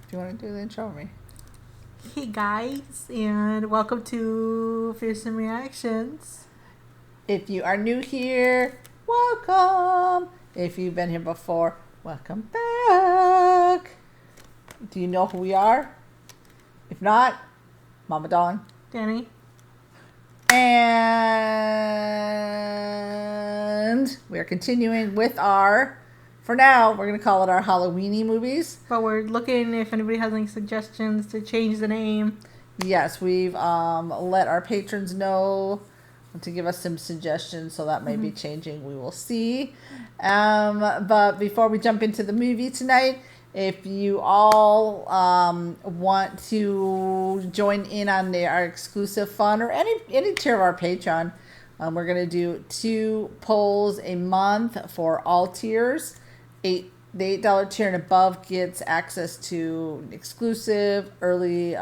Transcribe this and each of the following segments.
Do you want to do the intro with me? Hey guys, and welcome to Fearsome Reactions. If you are new here, welcome. If you've been here before, welcome back. Do you know who we are? If not, Mama Dawn. Danny. And we are continuing with our, for now, we're going to call it our Halloweeny movies. But we're looking if anybody has any suggestions to change the name. Yes, we've let our patrons know to give us some suggestions, so that may be changing. We will see. But before we jump into the movie tonight, if you all want to join in on our exclusive fun or any tier of our Patreon, we're going to do 2 polls a month for all tiers. The $8 tier and above gets access to exclusive the early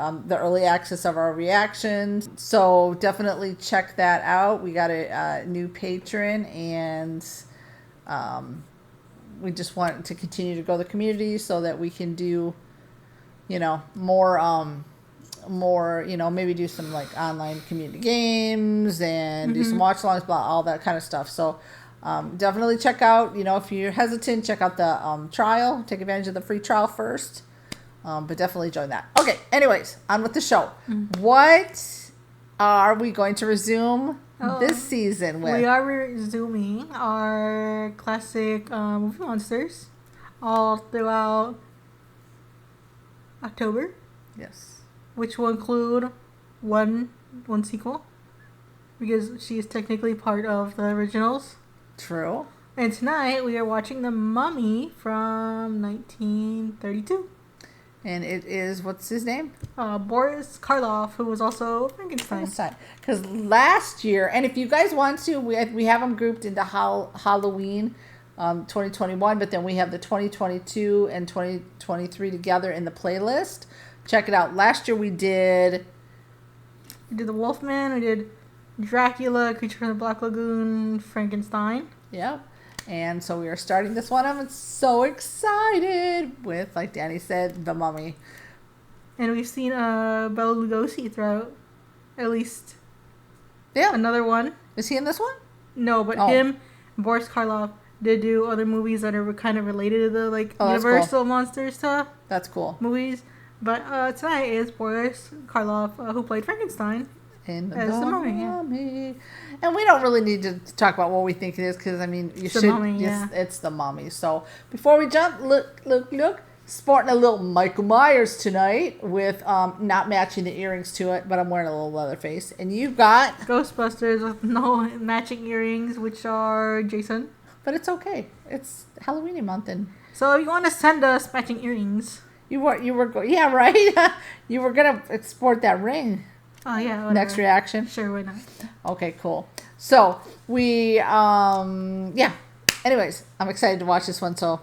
access of our reactions. So definitely check that out. We got a new patron, and we just want to continue to grow the community so that we can do, more, maybe do some like online community games and do some watch alongs, all that kind of stuff. So definitely check out, if you're hesitant, check out the trial. Take advantage of the free trial first. But definitely join that. Okay, anyways, on with the show. What are we going to resume this season with? We are resuming our classic movie monsters all throughout October. Yes. Which will include one sequel, because she is technically part of the originals. True. And tonight we are watching The Mummy from 1932. And it is, what's his name? Boris Karloff, who was also Frankenstein. Because last year, and if you guys want to, we have them grouped into Halloween 2021, but then we have the 2022 and 2023 together in the playlist. Check it out. Last year we did the Wolfman, we did Dracula, Creature from the Black Lagoon, Frankenstein. Yep. And so we are starting this one. I'm so excited with, like Danny said, The Mummy. And we've seen Bela Lugosi throughout at least another one. Is he in this one? No, but him, Boris Karloff, did do other movies that are kind of related to the Universal monster stuff. That's cool. Movies. But tonight is Boris Karloff, who played Frankenstein. In as the Mummy. Yeah. And we don't really need to talk about what we think it is, because, it's The Mummy. So before we jump, look, sporting a little Michael Myers tonight with not matching the earrings to it, but I'm wearing a little leather face. And you've got Ghostbusters with no matching earrings, which are Jason. But it's okay. It's Halloween month, and so if you want to send us matching earrings. You were yeah, right. You were gonna sport that ring. Oh yeah. Whatever. Next reaction. Sure, why not? Okay, cool. So we Anyways, I'm excited to watch this one. So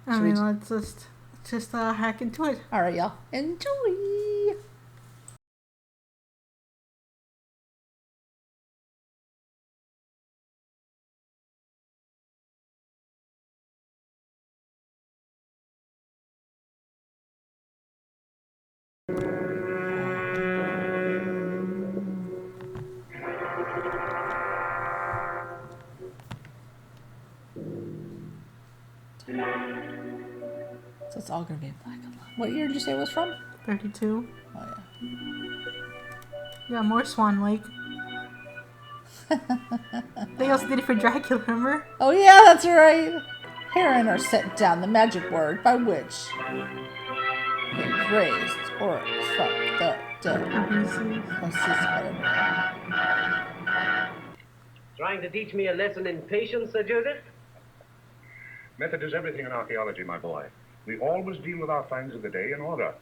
let's just hack into it. All right, y'all, enjoy. So it's all gonna be in black and white. What year did you say it was from? 32. Oh yeah. Yeah, more Swan Lake. They also did it for Dracula, remember? Oh yeah, that's right. Herein are set down the magic word by which he raised or from the dead. Trying to teach me a lesson in patience, Sir Joseph? Method is everything in archaeology, my boy. We always deal with our finds of the day in order.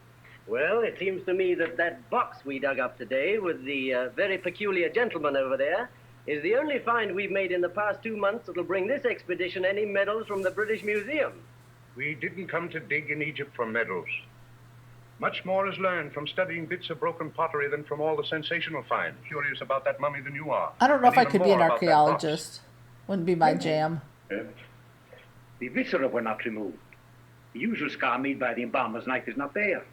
Well, it seems to me that box we dug up today with the very peculiar gentleman over there is the only find we've made in the past 2 months that'll bring this expedition any medals from the British Museum. We didn't come to dig in Egypt for medals. Much more is learned from studying bits of broken pottery than from all the sensational finds. Curious about that mummy than you are. I don't know if I could be an archaeologist. Wouldn't be my jam. The viscera were not removed. The usual scar made by the embalmer's knife is not there.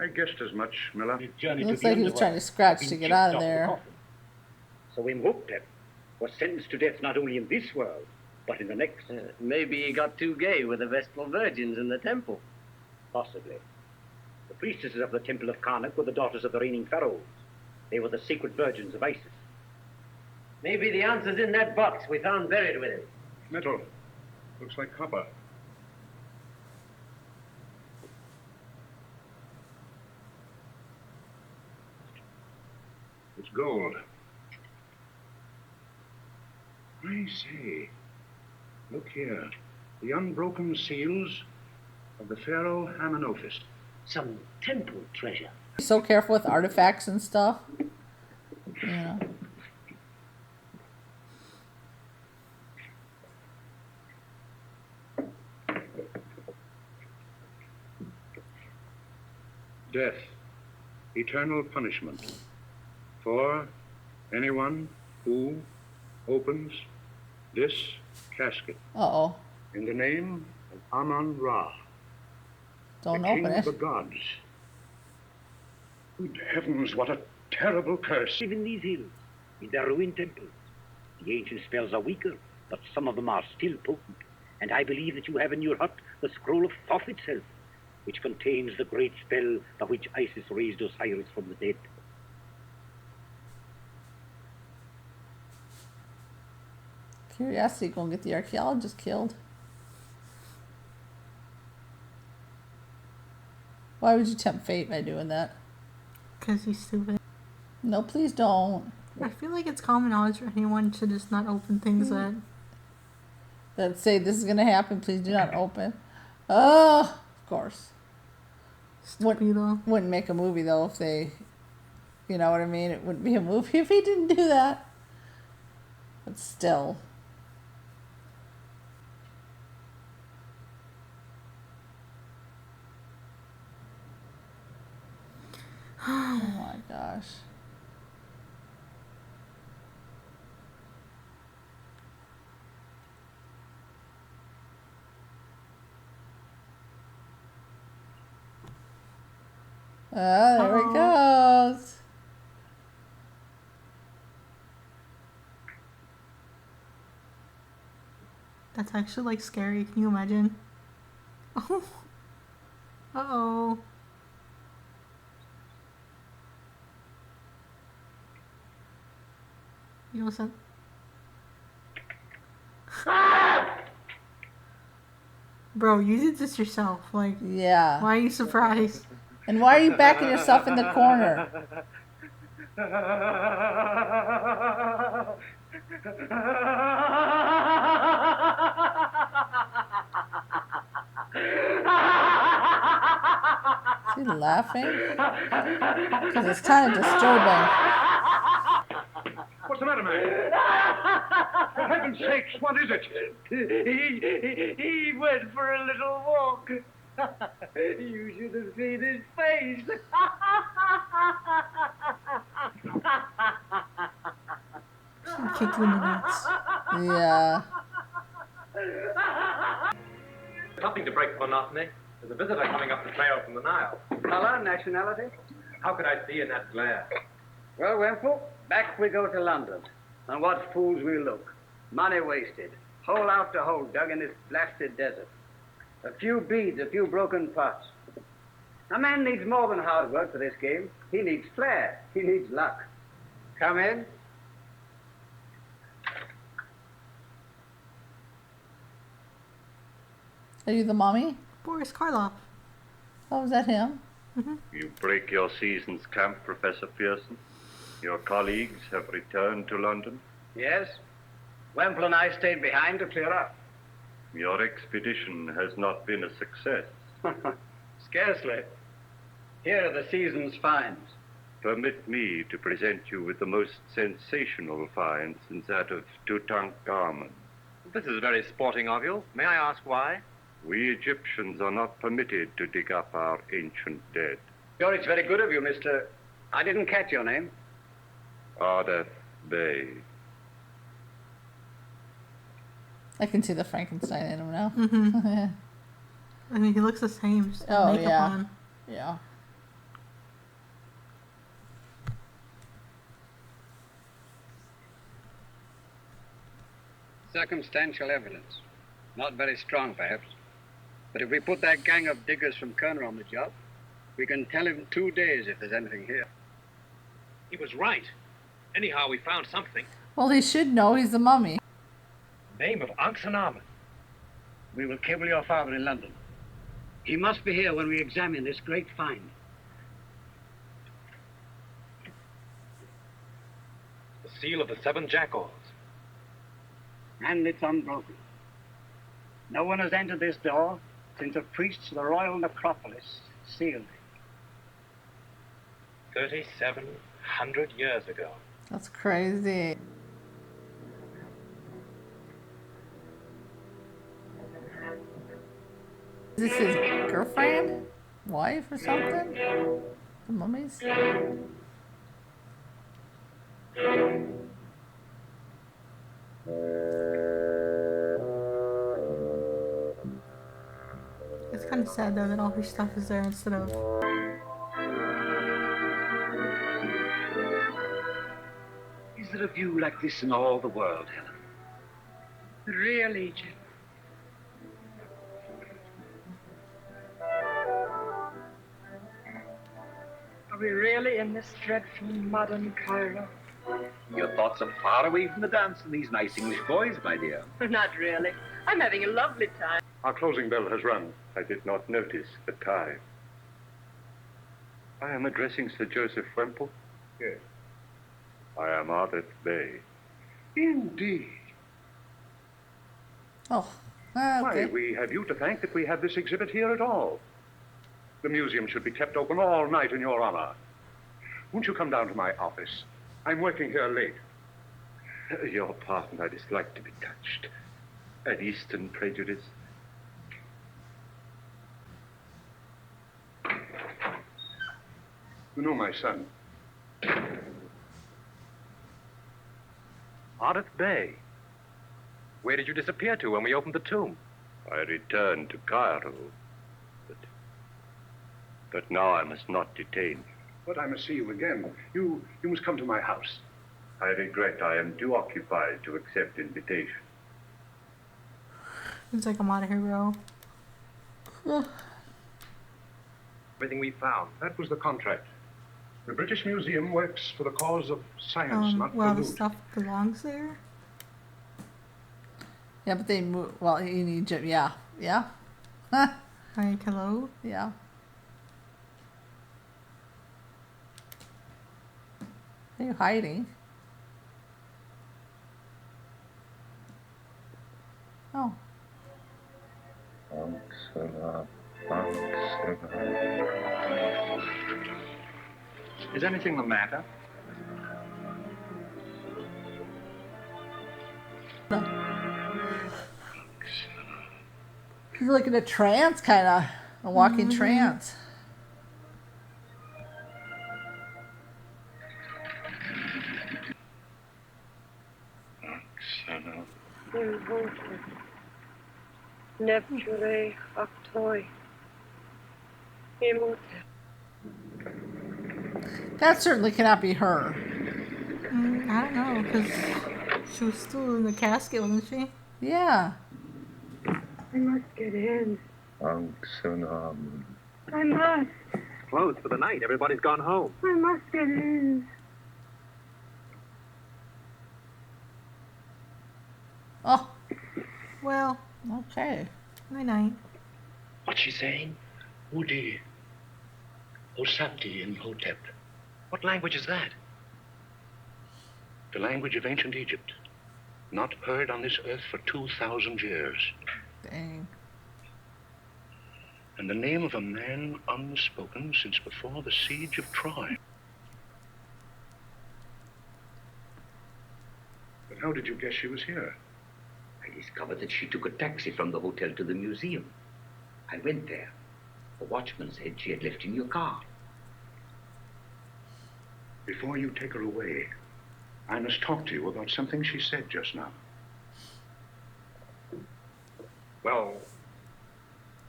I guessed as much, Miller. His journey It to looks the like he was underworld trying to scratch had to been get out chipped of off the there. coffin. So Imhotep was sentenced to death not only in this world, but in the next. Maybe he got too gay with the Vestal Virgins in the temple. Possibly. The priestesses of the Temple of Karnak were the daughters of the reigning pharaohs. They were the sacred virgins of Isis. Maybe the answer's in that box we found buried with him. Metal. Looks like copper. It's gold. I say, look here. The unbroken seals of the pharaoh Amenophis. Some temple treasure. Be so careful with artifacts and stuff. Yeah. Death. Eternal punishment. For anyone who opens this casket. Uh-oh. In the name of Amun-Ra, Don't the open king it. of the gods. Good heavens, what a terrible curse. Even these hills, in their ruined temples, the ancient spells are weaker, but some of them are still potent. And I believe that you have in your hut the scroll of Thoth itself, which contains the great spell by which Isis raised Osiris from the dead. Curiosity gonna get the archaeologist killed. Why would you tempt fate by doing that? Because he's stupid. No, please don't. I feel like it's common knowledge for anyone to just not open things that... That say this is gonna happen, please do not open. Oh, of course. Stupido. Wouldn't make a movie though if they, you know what I mean? It wouldn't be a movie if he didn't do that. But still. Oh my gosh. Oh, there he goes. That's actually like scary. Can you imagine? Oh. Uh-oh. You know something? Bro, you did this yourself. Like, Yeah. why are you surprised? And why are you backing yourself in the corner? Is he laughing? Because it's kind of disturbing. What's the matter, man? For heaven's sakes, what is it? He went for a little walk. You should have seen his face. Kicked you in the nuts. Yeah. Nothing to break the monotony. There's a visitor coming up the trail from the Nile. Color, nationality? How could I see in that glare? Well, Wemple, back we go to London. And what fools we look. Money wasted. Hole after hole dug in this blasted desert. A few beads, a few broken pots. A man needs more than hard work for this game. He needs flair. He needs luck. Come in. Are you the mommy? Boris Karloff. Oh, was that him? You break your season's camp, Professor Pearson. Your colleagues have returned to London. Yes? Wemple and I stayed behind to clear up. Your expedition has not been a success. Scarcely. Here are the season's finds. Permit me to present you with the most sensational find since that of Tutankhamun. This is very sporting of you. May I ask why? We Egyptians are not permitted to dig up our ancient dead. Sure, it's very good of you, Mr. I didn't catch your name. Ardeth Bey. I can see the Frankenstein in him now. I mean, he looks the same. Just Oh, makeup yeah. on. Yeah. Circumstantial evidence. Not very strong, perhaps. But if we put that gang of diggers from Kerner on the job, we can tell in 2 days if there's anything here. He was right. Anyhow, we found something. Well, he should know he's the mummy. Name of Anxanamen. We will cable your father in London. He must be here when we examine this great find. The seal of the 7 jackals. And it's unbroken. No one has entered this door since the priests of the royal necropolis sealed it. 3,700 years ago. That's crazy. Is this his girlfriend? Wife or something? The mummies? It's kind of sad though that all her stuff is there instead of. Is there a view like this in all the world, Helen? The real Egypt. Are we really in this dreadful modern Cairo? Your thoughts are far away from the dance and these nice English boys, my dear. Not really. I'm having a lovely time. Our closing bell has rung. I did not notice the time. I am addressing Sir Joseph Wemple. Yes. I am Ardeth Bay. Indeed. Oh, Why, okay. we have you to thank that we have this exhibit here at all. The museum should be kept open all night in your honor. Won't you come down to my office? I'm working here late. Your pardon, I dislike to be touched. An Eastern prejudice. You know my son. Ardeth Bay. Where did you disappear to when we opened the tomb? I returned to Cairo. But now I must not detain you. But I must see you again. You must come to my house. I regret I am too occupied to accept invitation. It's like I'm out of here, bro. Everything we found. That was the contract. The British Museum works for the cause of science, not Well, for the loot. stuff belongs there. Yeah, but they move. Well, in Egypt, yeah. Yeah. Huh. Like, hello? Yeah. Are you hiding? Oh. Is anything the matter? He's like in a trance, kind of. A walking trance. Nepture octoi. Imut. That certainly cannot be her. I don't know, because she was still in the casket, wasn't she? Yeah. I must get in. I must. Closed for the night. Everybody's gone home. I must get in. Oh, Well, okay. night-night. What's she saying? Udi. Osapti in Hotep. What language is that? The language of ancient Egypt. Not heard on this earth for 2,000 years. Dang. And the name of a man unspoken since before the siege of Troy. But how did you guess she was here? I discovered that she took a taxi from the hotel to the museum. I went there. The watchman said she had left in your car. Before you take her away, I must talk to you about something she said just now. Well,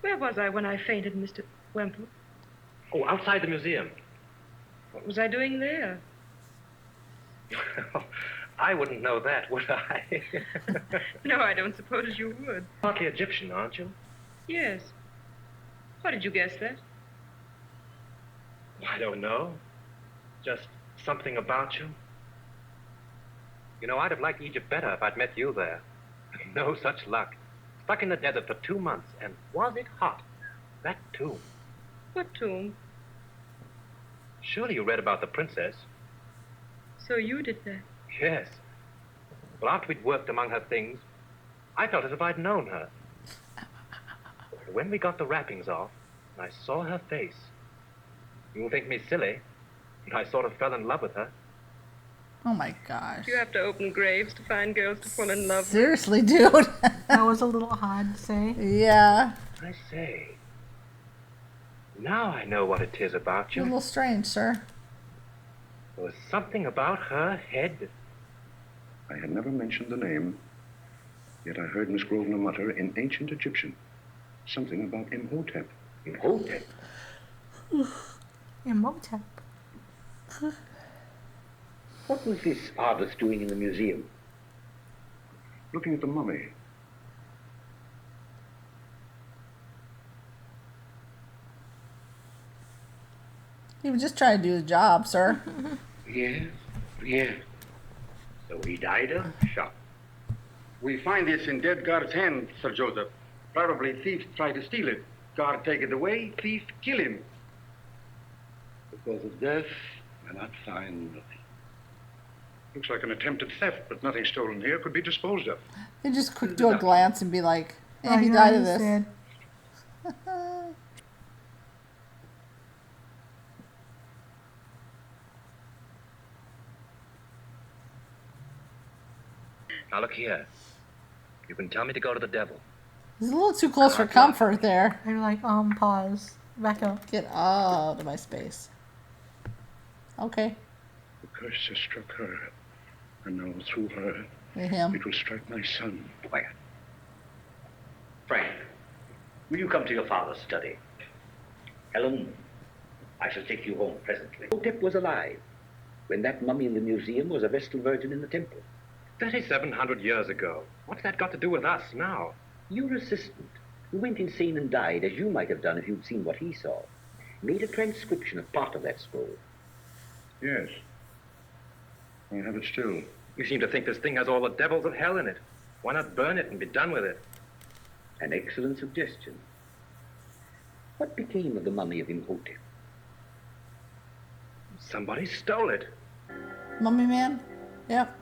Where was I when I fainted, Mr. Wemple? Oh, outside the museum. What was I doing there? I wouldn't know that, would I? No, I don't suppose you would. Partly Egyptian, aren't you? Yes. How did you guess that? I don't know. Just something about you. You know, I'd have liked Egypt better if I'd met you there. No such luck. Stuck in the desert for 2 months, and was it hot? That tomb. What tomb? Surely you read about the princess. So you did that. Yes. Well, after we'd worked among her things, I felt as if I'd known her. When we got the wrappings off, and I saw her face, you'll think me silly, but I sort of fell in love with her. Oh my gosh. You have to open graves to find girls to fall in love with. Seriously, dude. That was a little odd to say. Yeah. I say, now I know what it is about You're a you. little strange, sir. There was something about her head. I had never mentioned the name, yet I heard Miss Grosvenor mutter in ancient Egyptian something about Imhotep. Imhotep? Imhotep. What was this artist doing in the museum? Looking at the mummy. He was just trying to do his job, sir. Yes, yes. So he died of shock. We find this in dead guard's hand, Sir Joseph. Probably thieves try to steal it. Guard take it away, thief kill him. Because of death, we're not find nothing. Looks like an attempted theft, but nothing stolen here could be disposed of. They just quick do a glance and be like, Oh, he yeah, died of he's this. dead. Now look here. You can tell me to go to the devil. He's a little too close for comfort there. They're like, pause. Back up. Get out of my space. Okay. The curse has struck her, and now through her, Him. it will strike my son. Quiet. Frank, will you come to your father's study? Helen, I shall take you home presently. Imhotep was alive when that mummy in the museum was a Vestal Virgin in the temple. 3,700 years ago. What's that got to do with us now? Your assistant, who went insane and died, as you might have done if you'd seen what he saw, made a transcription of part of that scroll. Yes. I have it still. You seem to think this thing has all the devils of hell in it. Why not burn it and be done with it? An excellent suggestion. What became of the mummy of Imhotep? Somebody stole it. Mummy man? Yep.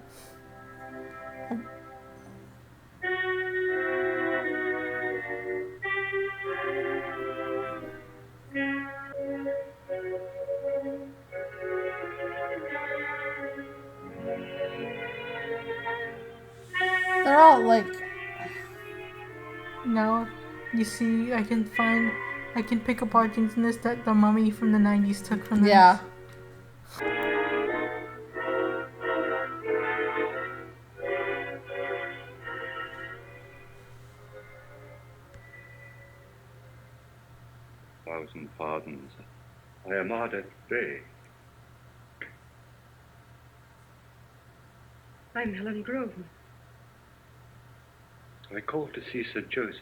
They're all like... Now, you see, I can pick apart things in this that the mummy from the 90s took from this. Yeah. Thousand pardons. I am hard at bay. I'm Helen Grosvenor. I called to see Sir Joseph.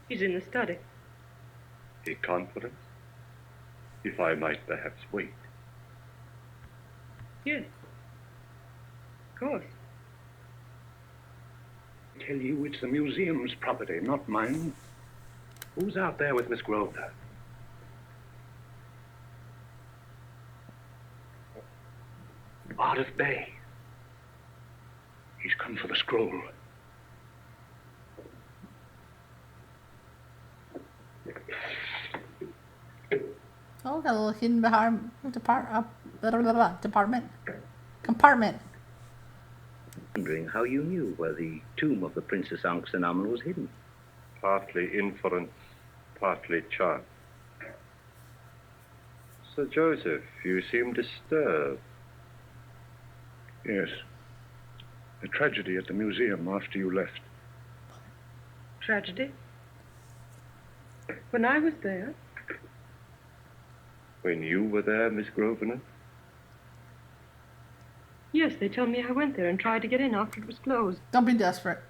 He's in the study. A conference? If I might perhaps wait. Yes. Of course. I tell you, it's the museum's property, not mine. Who's out there with Miss Grosvenor? Artist Bay. He's come for the scroll. Oh, got a little hidden behind compartment. Wondering how you knew where the tomb of the Princess Anxanamun was hidden. Partly inference, partly chance. Sir Joseph, you seem disturbed. Yes. The tragedy at the museum after you left. Tragedy? When I was there, When you were there, Miss Grosvenor? yes, they tell me I went there and tried to get in after it was closed. Don't be desperate.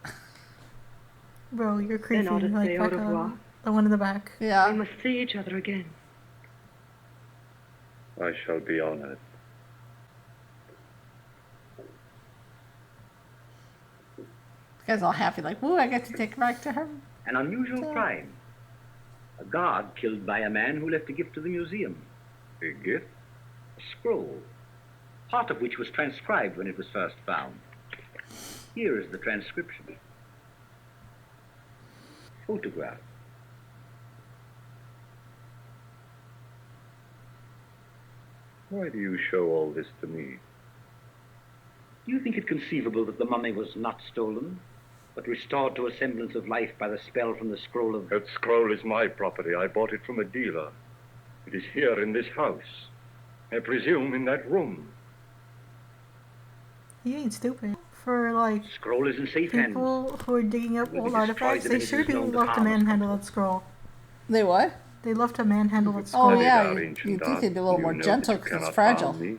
Bro, you're creepy. Then I'll just Like say au back revoir. on the one in the back. We Yeah. must see each other again. I shall be honored. The guy's all happy, like, woo, I get to take her back to her. An unusual crime. A guard killed by a man who left a gift to the museum. A gift? A scroll, part of which was transcribed when it was first found. Here is the transcription. Photograph. Why do you show all this to me? Do you think it conceivable that the mummy was not stolen, but restored to a semblance of life by the spell from the scroll of... That scroll is my property. I bought it from a dealer. It is here in this house. I presume in that room. He ain't stupid. For like Scroll is in safe hands. people who are digging up Will be old destroyed artifacts, the they minute sure it is do known the love to harm has manhandle that scroll. They what? They love to manhandle that scroll. Oh, Studied yeah. our You ancient think art. they'd be a little You more know gentle that you because it's cannot fragile. harm me.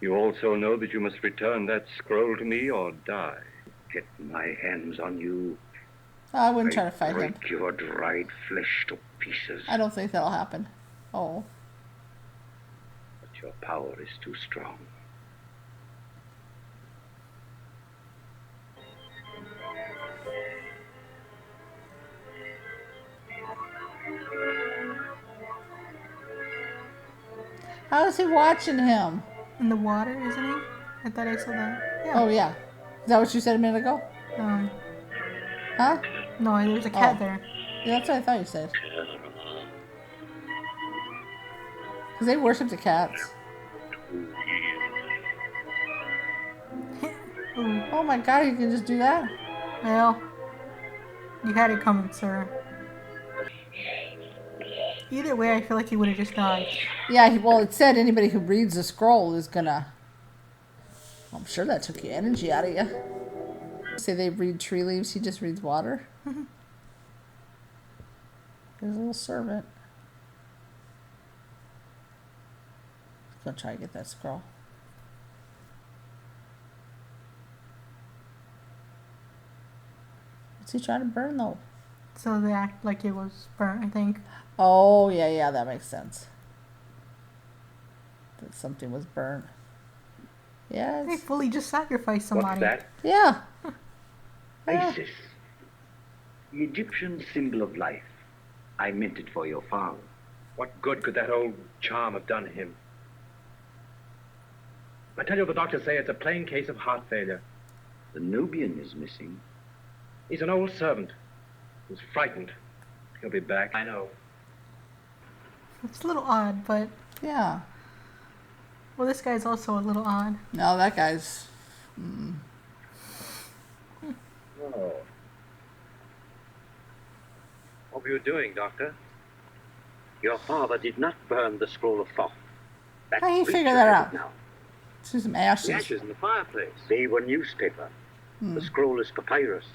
You also know that you must return that scroll to me or die. Get my hands on you. I wouldn't try to fight him. Break your dried flesh to pieces. I don't think that'll happen. Oh. But your power is too strong. How is he watching him? In the water, isn't he? I thought I saw that. Yeah. Oh, yeah. Is that what you said a minute ago? Huh? No, there's a cat Oh. there. Yeah, that's what I thought you said. Because they worship the cats. Ooh. Oh my god, you can just do that? Well, you had it coming, sir. Either way, I feel like he would have just died. Yeah, well, it said anybody who reads the scroll is gonna... I'm sure that took your energy out of you. Say they read tree leaves, he just reads water. There's a little servant. Let's go try to get that scroll. What's he trying to burn though? So they act like it was burnt, I think. Oh, yeah, that makes sense. That something was burnt. Yeah. They fully just sacrificed somebody. What's that? Yeah. Isis. The Egyptian symbol of life. I meant it for your father. What good could that old charm have done him? I tell you, the doctors say it's a plain case of heart failure. The Nubian is missing. He's an old servant who's frightened. He'll be back. I know. It's a little odd, but... Yeah. Well, this guy's also a little odd. No, that guy's... Oh. What were you doing, Doctor? Your father did not burn the scroll of Thoth. How do you creature figure that has out? it now. See some ashes. The ashes in the fireplace. They were newspaper. The scroll is papyrus.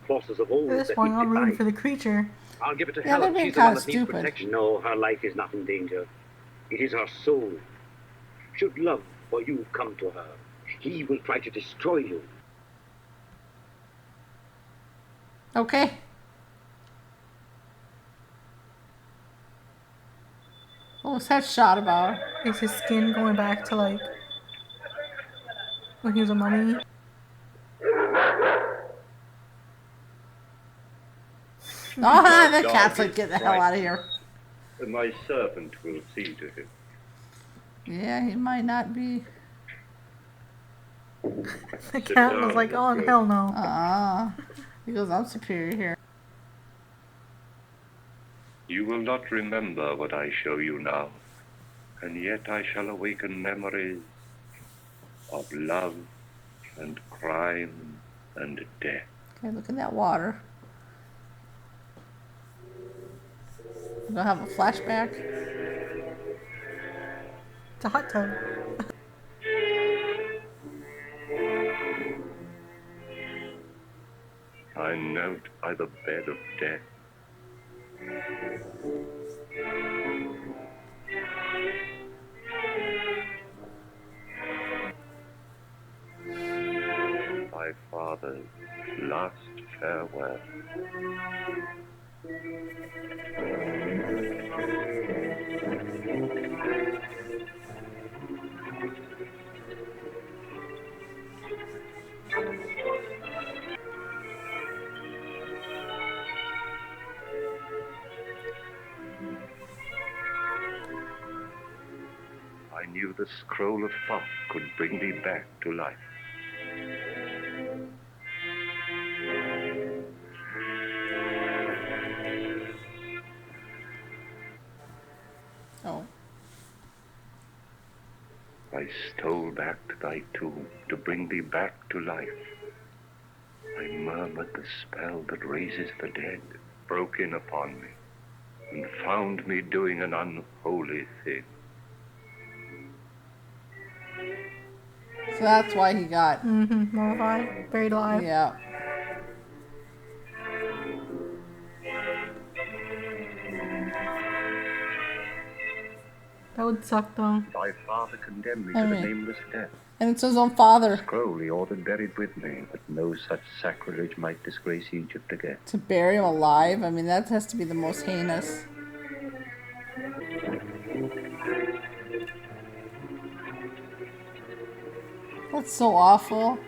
Crosses of old At this that point, we I'm rooting divide. for the creature. I'll give it to Yeah, Helen. they're being She's the one kinda that needs stupid. protection. No, her life is not in danger. It is her soul. Should love for you come to her, he will try to destroy you. Okay. What was that shot about? Is his skin going back to, like, when he was a mummy? Ah, the Dog cat's like, is get the hell out of here. And my servant will see to him. Yeah, he might not be. The cat was like, oh, hell no. He goes, I'm superior here. You will not remember what I show you now, and yet I shall awaken memories of love and crime and death. Okay, look in that water. We're gonna have a flashback. It's a hot tub. I knelt by the bed of death, My father's last farewell. I knew the scroll of Thoth could bring me back to life. Oh. I stole back to thy tomb to bring thee back to life. I murmured the spell that raises the dead, broke in upon me, and found me doing an unholy thing. So that's why he got... Mummified. Buried alive. Yeah. That would suck, though. Thy father condemned me I to the mean, nameless death. and it's his own father. Scroll he ordered buried with me, that no such sacrilege might disgrace Egypt again. To bury him alive? I mean, that has to be the most heinous. That's so awful.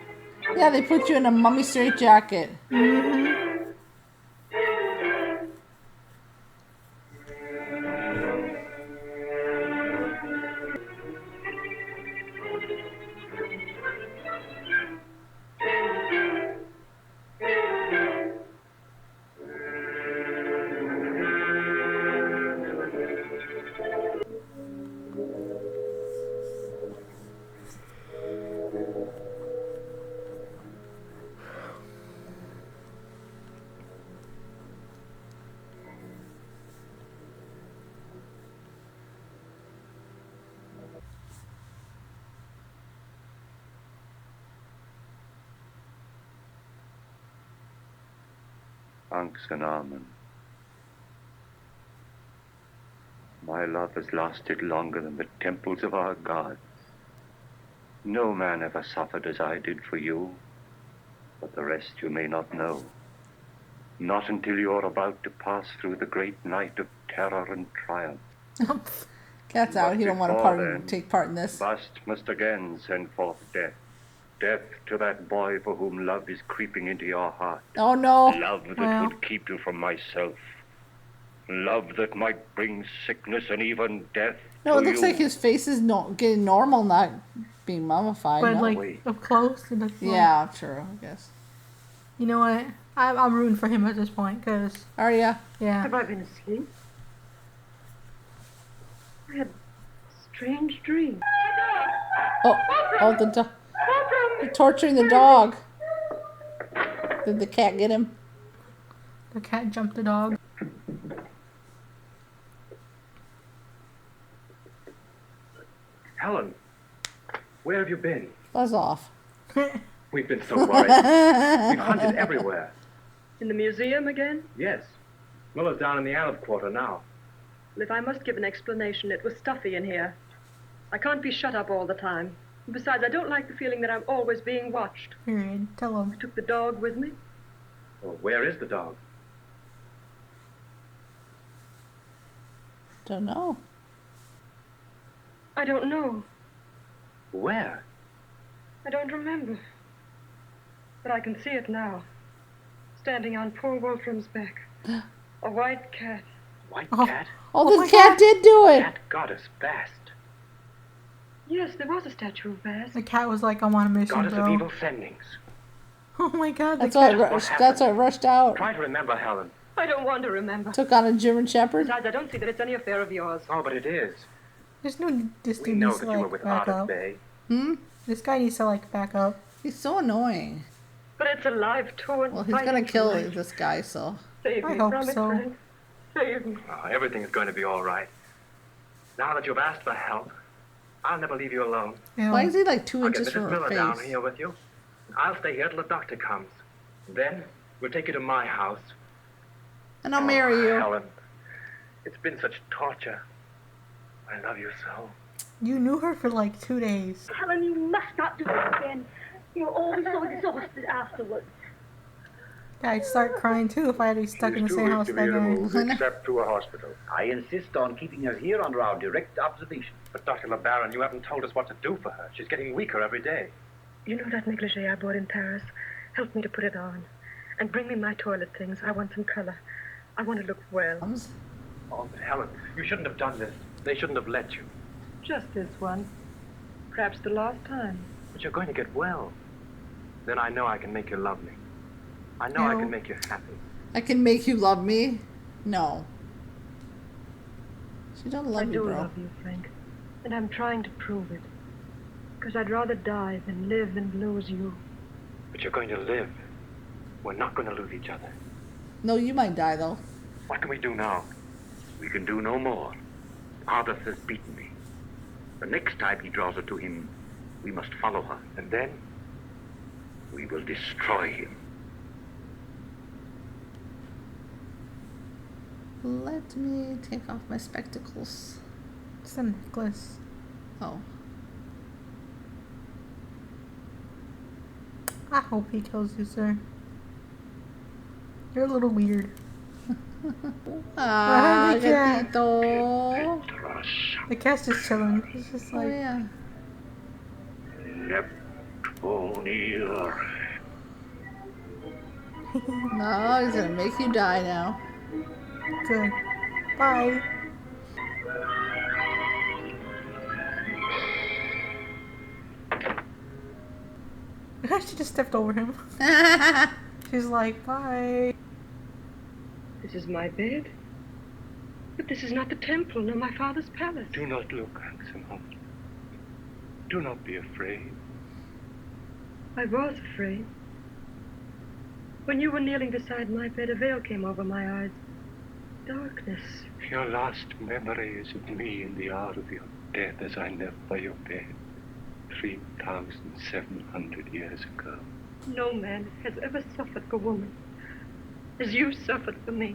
Yeah, they put you in a mummy straight jacket. Thanks and amen. My love has lasted longer than the temples of our gods. No man ever suffered as I did for you, but the rest you may not know. Not until you are about to pass through the great night of terror and triumph. Cat's out. He don't want to take part in this. Bast must again send forth death. Death to that boy for whom love is creeping into your heart. Oh no. Love that would keep you from myself. Love that might bring sickness and even death. No, it looks like his face is not getting normal, not being mummified. But no. like up close, it looks yeah, true. I guess. You know what? I'm rooting for him at this point, cause. Are ya? Yeah. Have I been asleep? I had a strange dream. Oh, the dog. You're torturing the dog. Did the cat get him? The cat jumped the dog. Helen, where have you been? Buzz off. We've been so worried. We've hunted everywhere. In the museum again? Yes. Miller's down in the Arab quarter now. Well, if I must give an explanation, it was stuffy in here. I can't be shut up all the time. And besides, I don't like the feeling that I'm always being watched. Period. Tell him. I took the dog with me. Well, where is the dog? Don't know. I don't know. Where? I don't remember. But I can see it now. Standing on poor Wolfram's back. A white cat. White cat? Oh, this cat did do it. Cat goddess Bast. Yes, there was a statue of Bast. The cat was like, I'm on a mission, Goddess bro. of evil sendings. Oh my god, That's why I rushed out. Try to remember, Helen. I don't want to remember. Took on a German Shepherd. Besides, I don't see that it's any affair of yours. Oh, but it is. There's no. This We dude know needs that to you were like with back Arda up. Bay. This guy needs to like back up. He's so annoying. But it's a live tour. Well, he's gonna kill this guy, so. Save I me hope from it, so. Frank. Save me. Oh, everything's going to be all right. Now that you've asked for help, I'll never leave you alone. Why is he like 2 I'll inches get from Mrs. her Miller down face? here with you. I'll stay here till the doctor comes. Then we'll take you to my house. And I'll marry you. Helen, It's been such torture. I love you so. You knew her for like 2 days. Helen, you must not do this again. You're always so exhausted afterwards. Yeah, I'd start crying too if I had to be stuck in the She's too same weak house to with be that guy. removed except to a hospital. I insist on keeping her here under our direct observation. But Dr. LeBaron, you haven't told us what to do for her. She's getting weaker every day. You know that negligee I bought in Paris? Help me to put it on. And bring me my toilet things. I want some color. I want to look well. Oh, but Helen, you shouldn't have done this. They shouldn't have let you. Just this one. Perhaps the last time. But you're going to get well. Then I know I can make you love me. I know I No. can make you happy. I can make you love me? No. She don't love I you, do bro. love you, Frank. And I'm trying to prove it. Because I'd rather die than live and lose you. But you're going to live. We're not going to lose each other. No, you might die, though. What can we do now? We can do no more. Ardeth has beaten me. The next time he draws her to him, we must follow her. And then? We will destroy him. Let me take off my spectacles. It's a necklace. Oh. I hope he kills you, sir. You're a little weird. Ah, the cat. gatito. The cat's just chilling. He's just Oh, like, yeah. Neptunir. No, he's gonna make you die now. good. Bye. She just stepped over him. She's like, bye. This is my bed. But this is not the temple, nor my father's palace. Do not look, handsome husband. Do not be afraid. I was afraid. When you were kneeling beside my bed, a veil came over my eyes. Darkness. Your last memory is of me in the hour of your death as I knelt by your bed 3,700 years ago. No man has ever suffered for woman as you suffered for me.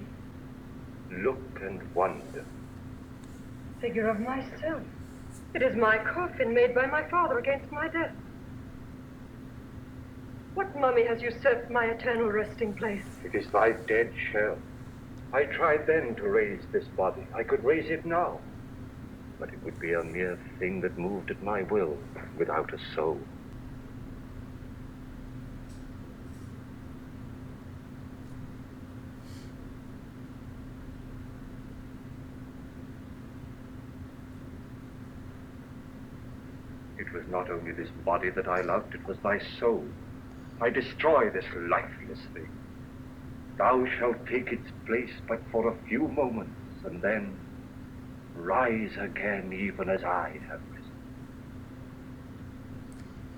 Look and wonder. Figure of myself. It is my coffin made by my father against my death. What mummy has usurped my eternal resting place? It is thy dead shell. I tried then to raise this body. I could raise it now. But it would be a mere thing that moved at my will, without a soul. It was not only this body that I loved, it was thy soul. I destroy this lifeless thing. Thou shalt take its place but for a few moments, and then rise again even as I have risen.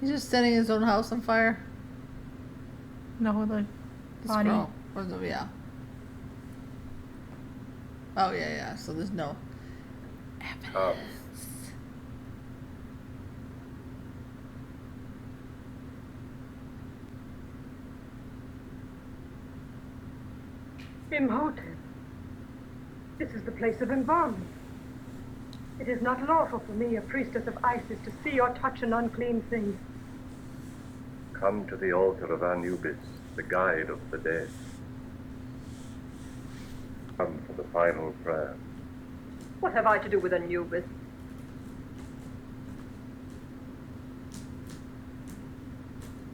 He's just setting his own house on fire. No, the This body. girl. Or the, yeah. Oh, yeah, yeah. So there's no evidence. Imhotep. This is the place of embalming. It is not lawful for me, a priestess of Isis, to see or touch an unclean thing. Come to the altar of Anubis, the guide of the dead. Come for the final prayer. What have I to do with Anubis?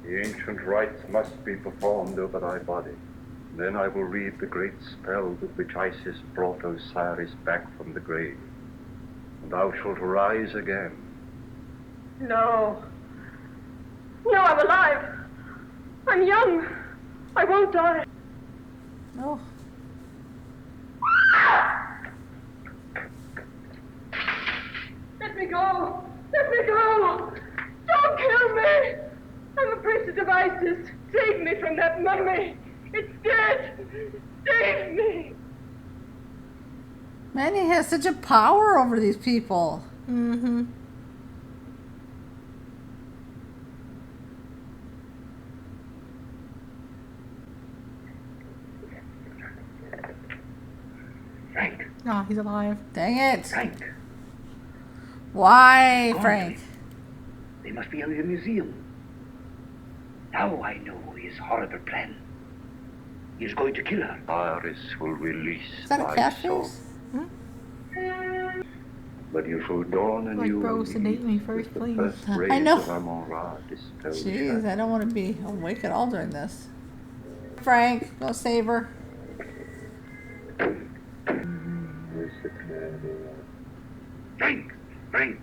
The ancient rites must be performed over thy body. Then I will read the great spell with which Isis brought Osiris back from the grave. And thou shalt rise again. No. No, I'm alive. I'm young. I won't die. Oh. Let me go. Let me go. Don't kill me. I'm a priestess of Isis. Save me from that mummy. It's dead. Save me. Man, he has such a power over these people. Mm-hmm. Frank, Oh, he's alive. Dang it. Frank. Why, Frank? They must be in the museum. Now I know his horrible plan. He's going to kill her. Iris will release Is that a my cat soul. face? But you shall dawn and Like, you bro, will sedate leave me first, with the please. first I rays know. of Amon-Ra dispel Jeez, I don't want to be awake at all during this. Frank, go save her. Frank! Frank!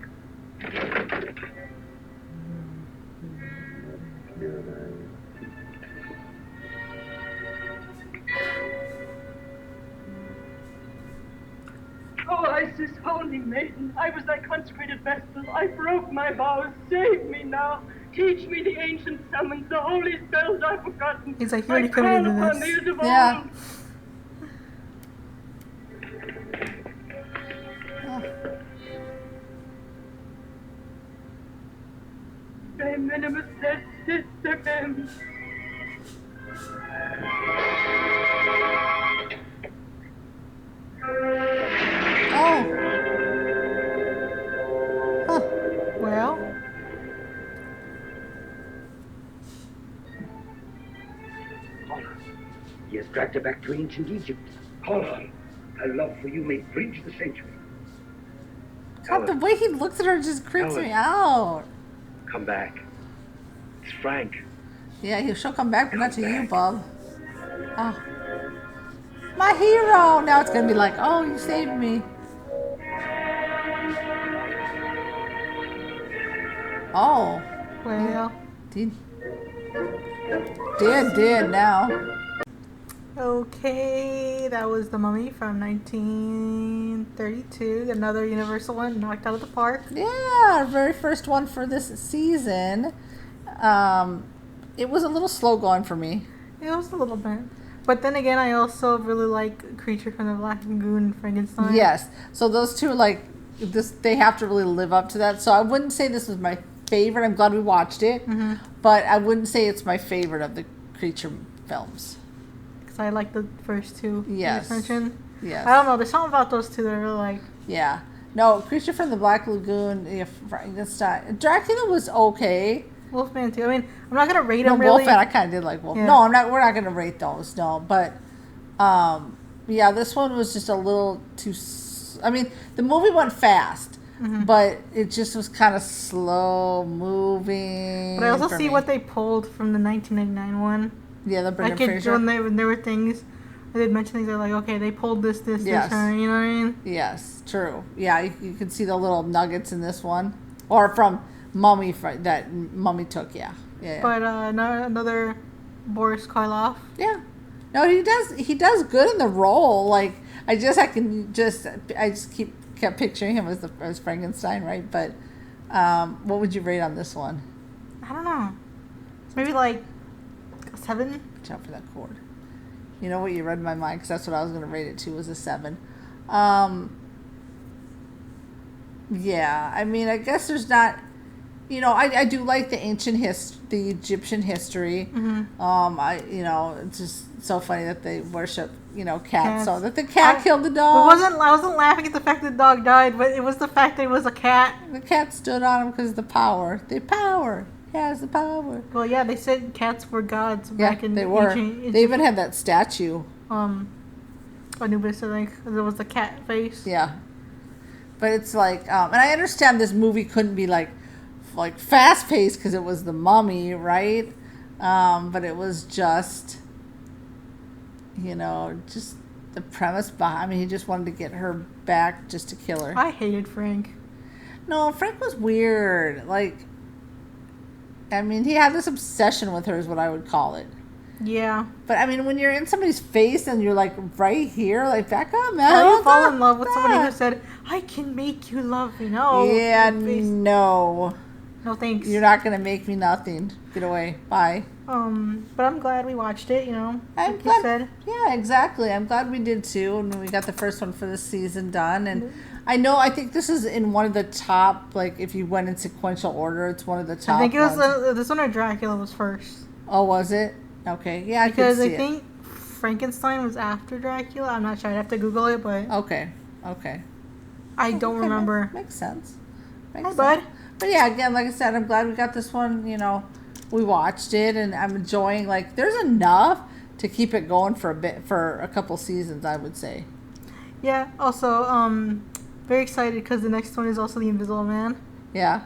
Oh, Isis, holy maiden, I was thy consecrated vessel. I broke my vows. Save me now. Teach me the ancient summons, the holy spells I've forgotten. He's like, he I already call committed to upon this. thee as of Yeah. old. Be minimus est sisterem. Oh. Huh. Well, He has dragged her back to ancient Egypt. Call her. Her love for you may bridge the century. God, the way he looks at her just creeps me out. Come back. It's Frank. Yeah, she'll come back, but not to you, Bob. Oh. My hero! Now it's gonna be like, oh, you saved me. Oh. well. Did now. Okay, that was The Mummy from 1932. Another Universal one, knocked out of the park. Yeah, our very first one for this season. It was a little slow going for me. It was a little bit. But then again, I also really like Creature from the Black Lagoon and Frankenstein. Yes. So those two, like, this, they have to really live up to that. So I wouldn't say this was my favorite. I'm glad we watched it. Mm-hmm. But I wouldn't say it's my favorite of the creature films. Because I like the first two. Yes. You just mentioned. Yes. I don't know. There's something about those two that I really like. Yeah. No, Creature from the Black Lagoon, Frankenstein. Dracula was okay. Wolfman too. I mean, I'm not gonna rate No, them really. Wolfman, I kind of did like Wolfman. Yeah. No, I'm not. We're not gonna rate those. No, but yeah, this one was just a little too. I mean, the movie went fast, but it just was kind of slow moving. But I also for see me. what they pulled from the 1999 one. Yeah, the Brendan Like Fraser. when there were things, they did mention things. They're like, okay, they pulled this, Yes. you know what I mean? Yes, true. Yeah, you can see the little nuggets in this one, or from Mummy that Mummy took. Yeah. But another Boris Karloff. Yeah. No, he does good in the role. Like I just kept picturing him as Frankenstein, right? But what would you rate on this one? I don't know. Maybe like a 7. Watch out for that cord. You know what? You read my mind, because that's what I was going to rate it to, was a 7. Yeah, I mean, I guess there's not, I do like the the Egyptian history. It's just so funny that they worship, cats. So that the cat killed the dog. I wasn't laughing at the fact that the dog died, but it was the fact that it was a cat. The cat stood on him because of the power. The power. Has the power. Well, yeah, they said cats were gods Yeah, back in they were. ancient They even had that statue. Anubis, I think. There was the cat face. Yeah. But it's like, and I understand this movie couldn't be like fast paced because it was the Mummy, right? But it was just, just the premise behind. I mean, he just wanted to get her back just to kill her. I hated Frank. No, Frank was weird. I mean, he had this obsession with her, is what I would call it. Yeah. But I mean, when you're in somebody's face and you're like right here, like back up, man. How do you fall in love with somebody who said, "I can make you love me"? No. Yeah, no. No thanks. You're not gonna make me nothing. Get away. Bye. But I'm glad we watched it. I'm like glad. you said. Yeah, exactly. I'm glad we did too, and we got the first one for the season done. And I think this is in one of the top. Like, if you went in sequential order, it's one of the top. I think it was ones. this one or Dracula was first. Oh, was it? Okay. Yeah, because I could see think Frankenstein was after Dracula. I'm not sure. I'd have to Google it, but okay. Okay. I don't remember. Makes sense. Hi, bud. But yeah, again, like I said, I'm glad we got this one. You know, we watched it, and I'm enjoying. Like, there's enough to keep it going for a couple seasons, I would say. Yeah. Also, very excited because the next one is also the Invisible Man. Yeah.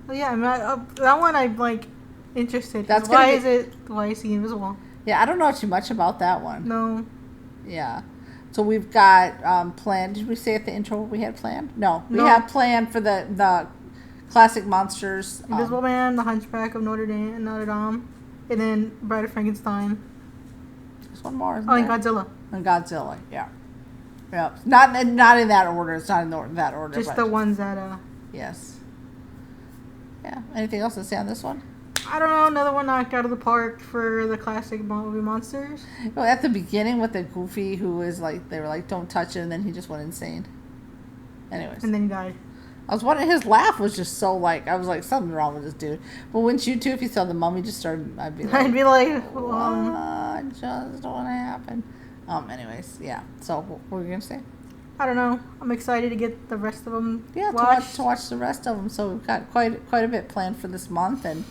Well, yeah, I mean, that one I'm like interested. Why is he invisible? Yeah, I don't know too much about that one. No. Yeah. So we've got planned. Did we say at the intro what we had planned? No, we have planned for the classic monsters. Invisible Man, The Hunchback of Notre Dame, and then Bride of Frankenstein. There's one more. And Godzilla. And Godzilla, yeah. Yeah. Not in that order. It's not in that order. Just the ones that. Yes. Yeah. Anything else to say on this one? I don't know. Another one knocked out of the park for the classic movie monsters. Well, at the beginning with the Goofy, who was like, they were like, "Don't touch it," and then he just went insane. Anyways. And then he died. I was wondering, his laugh was just so like, I was like, something wrong with this dude. But wouldn't you too, if you saw the Mummy just started, I'd be like, what just what happened? Anyways, yeah. So what were you gonna say? I don't know. I'm excited to get the rest of them. Yeah, to watch the rest of them. So we've got quite a bit planned for this month, and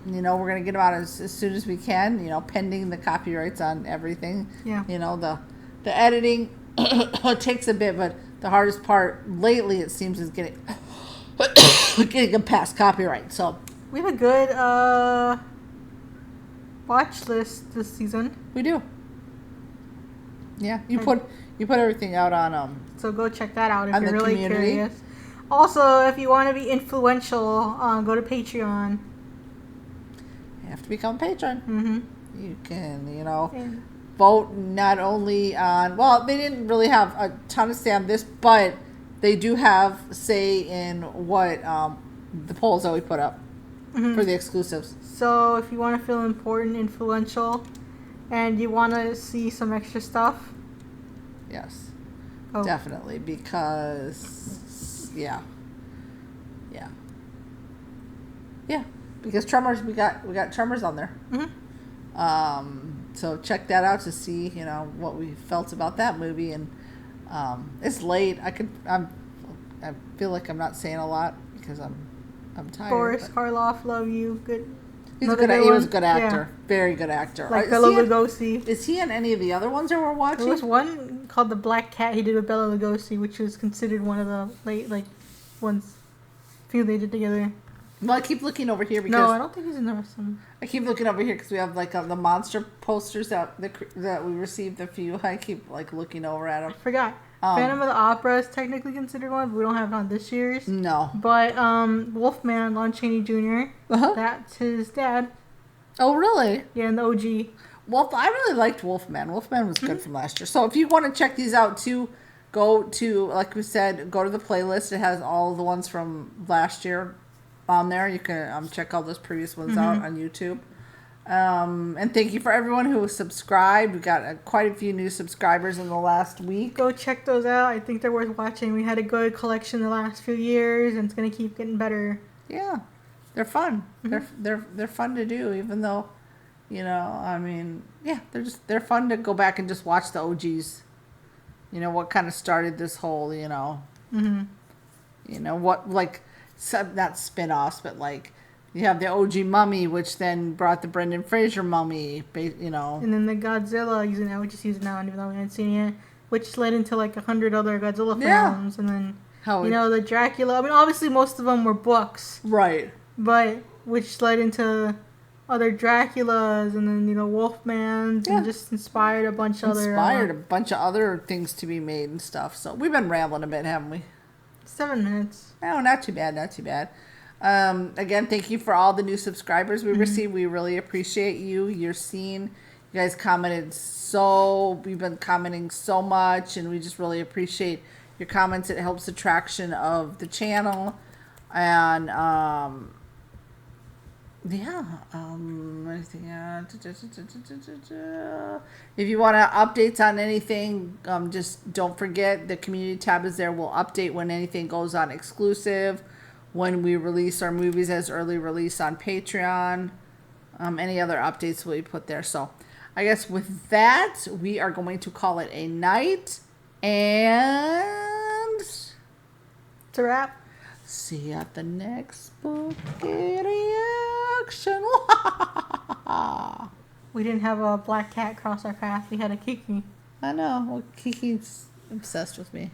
you know, we're gonna get them out as soon as we can. You know, pending the copyrights on everything. Yeah. You know, the editing it takes a bit, but the hardest part lately, it seems, is getting them past copyright. So we have a good watch list this season. We do. Yeah, you put everything out on So go check that out if you're really community. curious. Also, if you want to be influential, go to Patreon. You have to become a patron. Mm-hmm. You can, you know, vote not only on. Well, they didn't really have a ton of say on this, but they do have say in what the polls that we put up for the exclusives. So if you want to feel important, influential, and you want to see some extra stuff, yes, definitely, because yeah, because Tremors, we got Tremors on there. So check that out to see, you know, what we felt about that movie. And it's late. I feel like I'm not saying a lot because I'm tired. Boris Karloff, love you. Good. He was a good actor. Yeah. Very good actor. Like Bela Lugosi. Is he in any of the other ones that we're watching? There was one called The Black Cat he did with Bela Lugosi, which was considered one of the few they did together. Well, I keep looking over here because... No, I don't think he's in the rest of them. I keep looking over here because we have like the monster posters that we received a few. I keep like looking over at them. I forgot. Phantom of the Opera is technically considered one, but we don't have it on this year's. No. But Wolfman, Lon Chaney Jr., that's his dad. Oh, really? Yeah, in the OG. Well, I really liked Wolfman. Wolfman was good from last year. So if you want to check these out too, go to, like we said, go to the playlist. It has all the ones from last year on there. You can check all those previous ones out on YouTube. And thank you for everyone who subscribed. We got quite a few new subscribers in the last week. Go check those out. I think they're worth watching. We had a good collection the last few years, and it's gonna keep getting better. Yeah, they're fun. They're fun to do, even though, you know, I mean, yeah, they're fun to go back and just watch the OGs. You know what kind of started this whole, you know, you know what, like, not spin-offs, but like. You have the OG Mummy, which then brought the Brendan Fraser Mummy, you know. And then the Godzilla, which is using now, even though we haven't seen it, which led into like 100 other Godzilla films. And then, the Dracula. I mean, obviously most of them were books. Right. But, which led into other Draculas and then, Wolfmans and just inspired a bunch of other things to be made and stuff. So we've been rambling a bit, haven't we? 7 minutes. No, not too bad, not too bad. Again, thank you for all the new subscribers we received. We really appreciate you. You guys we've been commenting so much, and we just really appreciate your comments. It helps the traction of the channel. And, if you want updates on anything, just don't forget the community tab is there. We'll update when anything goes on exclusive, when we release our movies as early release on Patreon, any other updates we put there. So I guess with that, we are going to call it a night. And it's a wrap. See you at the next spooky reaction. We didn't have a black cat cross our path. We had a Kiki. I know. Well, Kiki's obsessed with me.